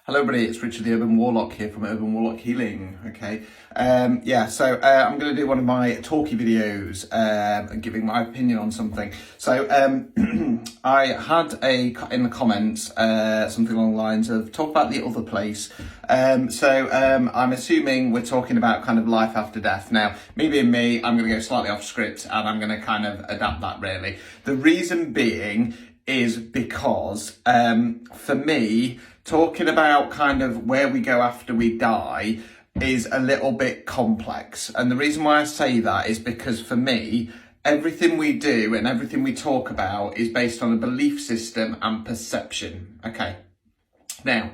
Hello everybody, it's Richard the Urban Warlock here from Urban Warlock Healing, okay? So I'm going to do one of my talky videos and giving my opinion on something. So I had in the comments something along the lines of talk about the other place. I'm assuming we're talking about kind of life after death. Now, me being me, I'm going to go slightly off script and I'm going to kind of adapt that really. The reason being is because for me, talking about kind of where we go after we die is a little bit complex. And the reason why I say that is because for me, everything we do and everything we talk about is based on a belief system and perception. Okay. Now,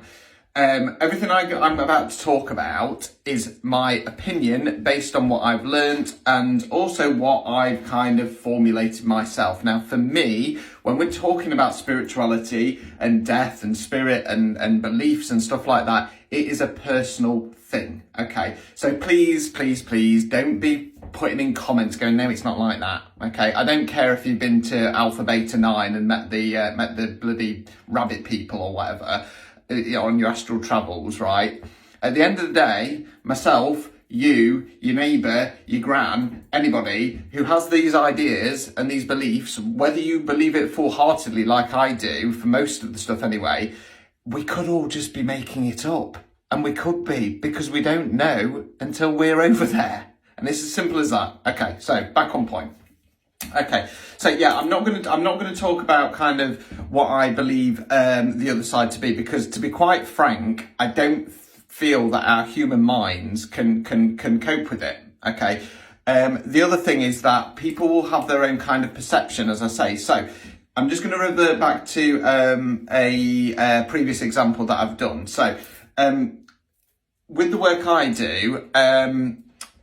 everything I'm about to talk about is my opinion based on what I've learned and also what I've kind of formulated myself. Now, for me, when we're talking about spirituality and death and spirit and beliefs and stuff like that, it is a personal thing. Okay. So please don't be putting in comments going, no, it's not like that. Okay. I don't care if you've been to Alpha Beta 9 and met the bloody rabbit people or whatever on your astral travels, right? At the end of the day, myself, you, your neighbour, your gran, anybody who has these ideas and these beliefs, whether you believe it full-heartedly like I do, for most of the stuff anyway, we could all just be making it up. And we could be, because we don't know until we're over there. And it's as simple as that. Okay, so back on point. Okay, so yeah, I'm not going to talk about kind of what I believe the other side to be, because to be quite frank, I don't feel that our human minds can cope with it. Okay, the other thing is that people will have their own kind of perception, as I say. So I'm just going to revert back to a previous example that I've done. So with the work I do,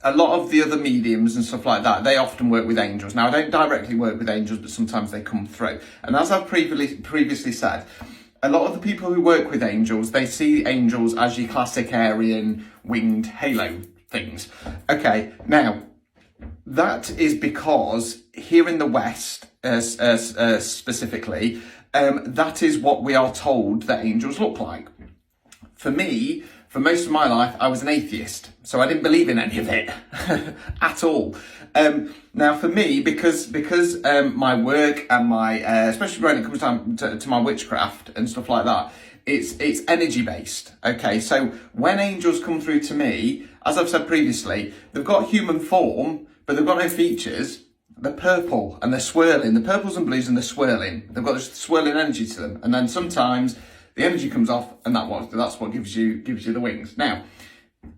a lot of the other mediums and stuff like that, they often work with angels. Now, I don't directly work with angels, but sometimes they come through. And as I've previously said, a lot of the people who work with angels, they see angels as your classic Aryan winged halo things. Okay, now, that is because here in the West, specifically, that is what we are told that angels look like. For me, for most of my life, I was an atheist, so I didn't believe in any of it at all. Now, for me, because my work and my, especially when it comes down to my witchcraft and stuff like that, it's energy based. Okay, so when angels come through to me, as I've said previously, they've got human form, but they've got no features. They're purple and they're swirling. The purples and blues and they're swirling. They've got this swirling energy to them, and then sometimes the energy comes off, and that's what gives you the wings. Now,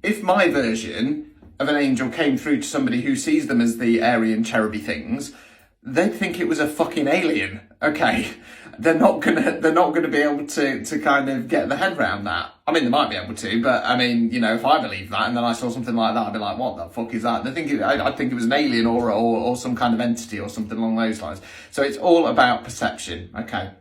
if my version of an angel came through to somebody who sees them as the Aryan cheruby things, they'd think it was a fucking alien. Okay, they're not gonna be able to kind of get their head around that. I mean, they might be able to, but I mean, you know, if I believed that and then I saw something like that, I'd be like, what the fuck is that? I'd think it was an alien or some kind of entity or something along those lines. So it's all about perception. Okay.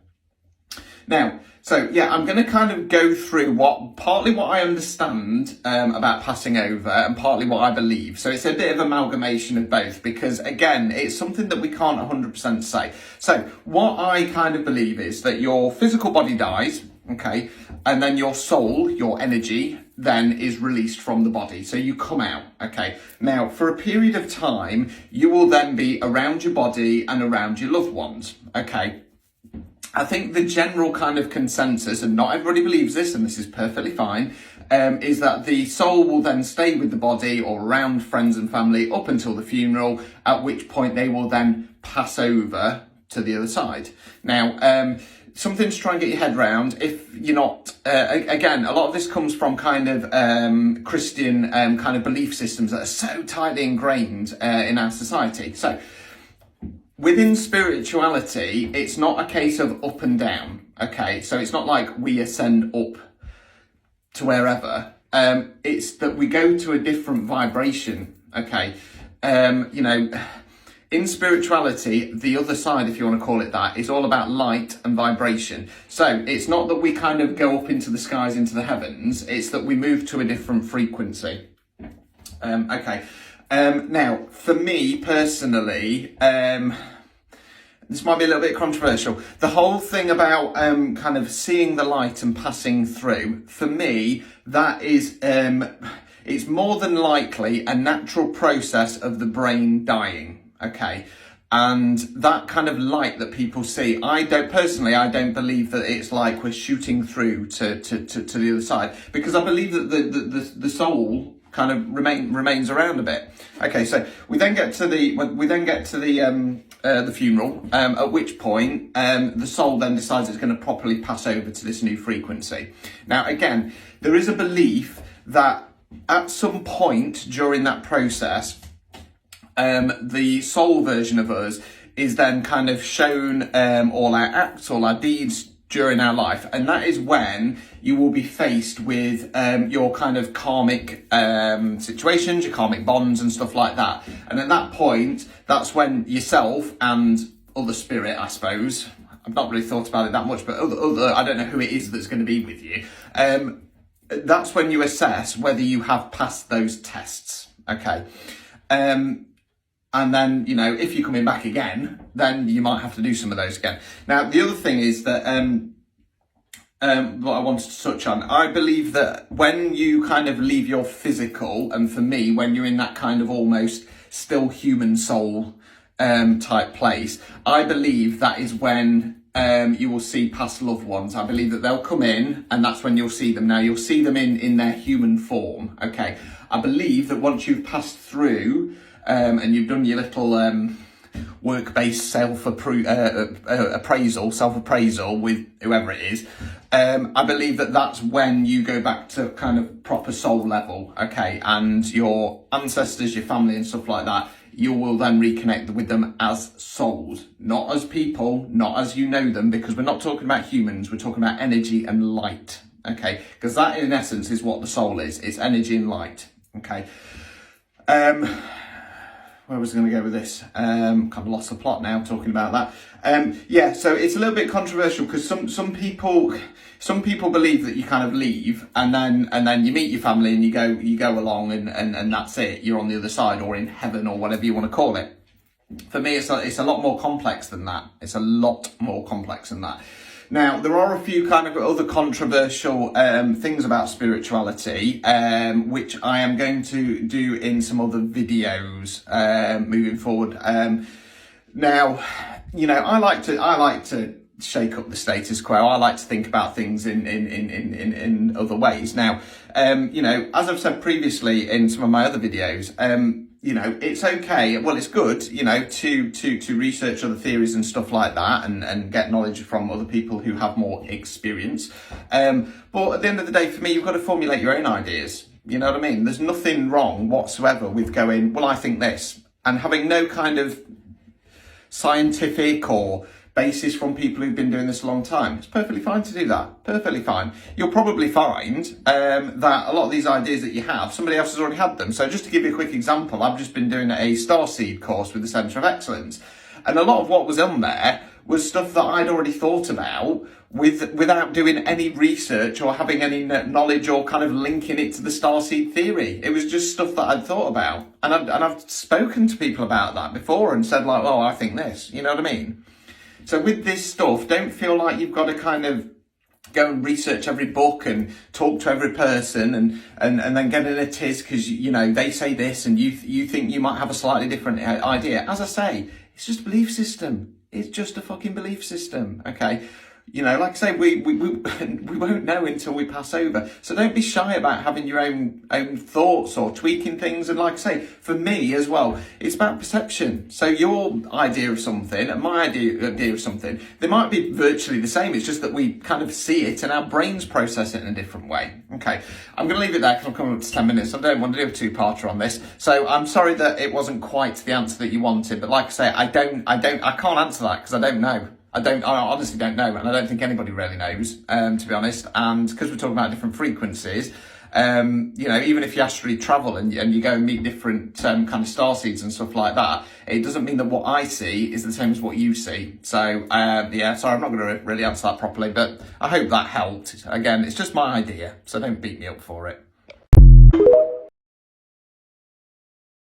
Now, so yeah, I'm going to kind of go through partly what I understand about passing over and partly what I believe. So it's a bit of amalgamation of both, because again, it's something that we can't 100% say. So what I kind of believe is that your physical body dies, okay, and then your soul, your energy, then is released from the body. So you come out, okay. Now, for a period of time, you will then be around your body and around your loved ones, okay. I think the general kind of consensus, and not everybody believes this, and this is perfectly fine, is that the soul will then stay with the body or around friends and family up until the funeral, at which point they will then pass over to the other side. Now, something to try and get your head around, if you're not, again, a lot of this comes from kind of Christian kind of belief systems that are so tightly ingrained in our society. So, within spirituality, it's not a case of up and down, okay? So it's not like we ascend up to wherever. It's that we go to a different vibration, okay? You know, in spirituality, the other side, if you want to call it that, is all about light and vibration. So it's not that we kind of go up into the skies, into the heavens. It's that we move to a different frequency. Okay. Now, for me personally, this might be a little bit controversial. The whole thing about kind of seeing the light and passing through, for me, that is, it's more than likely a natural process of the brain dying, okay? And that kind of light that people see, I don't believe that it's like we're shooting through to the other side, because I believe that the soul kind of remains around a bit. Okay, so we then get to the funeral, at which point the soul then decides it's going to properly pass over to this new frequency. Now, again, there is a belief that at some point during that process, the soul version of us is then kind of shown all our acts, all our deeds during our life, and that is when you will be faced with your kind of karmic situations, your karmic bonds and stuff like that. And at that point, that's when yourself and other spirit, I suppose, I've not really thought about it that much, but other I don't know who it is that's going to be with you. That's when you assess whether you have passed those tests. Okay. And then, you know, if you're coming back again, then you might have to do some of those again. Now, the other thing is that, what I wanted to touch on, I believe that when you kind of leave your physical, and for me, when you're in that kind of almost still human soul type place, I believe that is when you will see past loved ones. I believe that they'll come in, and that's when you'll see them. Now, you'll see them in their human form, okay? I believe that once you've passed through, and you've done your little work-based self-appraisal with whoever it is, I believe that that's when you go back to kind of proper soul level, okay? And your ancestors, your family and stuff like that, you will then reconnect with them as souls, not as people, not as you know them, because we're not talking about humans, we're talking about energy and light, okay? Because that in essence is what the soul is, it's energy and light, okay? Where was I going to go with this? Kind of lost the plot now talking about that. Yeah, so it's a little bit controversial because some people believe that you kind of leave and then you meet your family and you go along and that's it. You're on the other side or in heaven or whatever you want to call it. For me, it's a lot more complex than that. It's a lot more complex than that. Now, there are a few kind of other controversial things about spirituality, which I am going to do in some other videos moving forward. Now, you know, I like to shake up the status quo. I like to think about things in other ways. Now, you know, as I've said previously in some of my other videos, you know, it's okay. Well, it's good, you know, to research other theories and stuff like that and get knowledge from other people who have more experience. But at the end of the day, for me, you've got to formulate your own ideas. You know what I mean? There's nothing wrong whatsoever with going, well, I think this, and having no kind of scientific or basis from people who've been doing this a long time. It's perfectly fine to do that. Perfectly fine. You'll probably find that a lot of these ideas that you have, somebody else has already had them. So just to give you a quick example, I've just been doing a Starseed course with the Centre of Excellence. And a lot of what was on there was stuff that I'd already thought about without doing any research or having any knowledge or kind of linking it to the Starseed theory. It was just stuff that I'd thought about. And I've spoken to people about that before and said like, oh, I think this. You know what I mean? So with this stuff, don't feel like you've got to kind of go and research every book and talk to every person and then get in a tiz because, you know, they say this and you think you might have a slightly different idea. As I say, it's just a belief system. It's just a fucking belief system, okay? You know, like I say, we won't know until we pass over. So don't be shy about having your own thoughts or tweaking things. And like I say, for me as well, it's about perception. So your idea of something and my idea of something, they might be virtually the same. It's just that we kind of see it and our brains process it in a different way. Okay, I'm going to leave it there because I'm coming up to 10 minutes. I don't want to do a two-parter on this. So I'm sorry that it wasn't quite the answer that you wanted. But like I say, I can't answer that because I don't know. I honestly don't know, and I don't think anybody really knows, to be honest. And because we're talking about different frequencies, you know, even if you actually travel and you go and meet different kind of starseeds and stuff like that, it doesn't mean that what I see is the same as what you see. So, yeah, sorry, I'm not going to really answer that properly, but I hope that helped. Again, it's just my idea, so don't beat me up for it.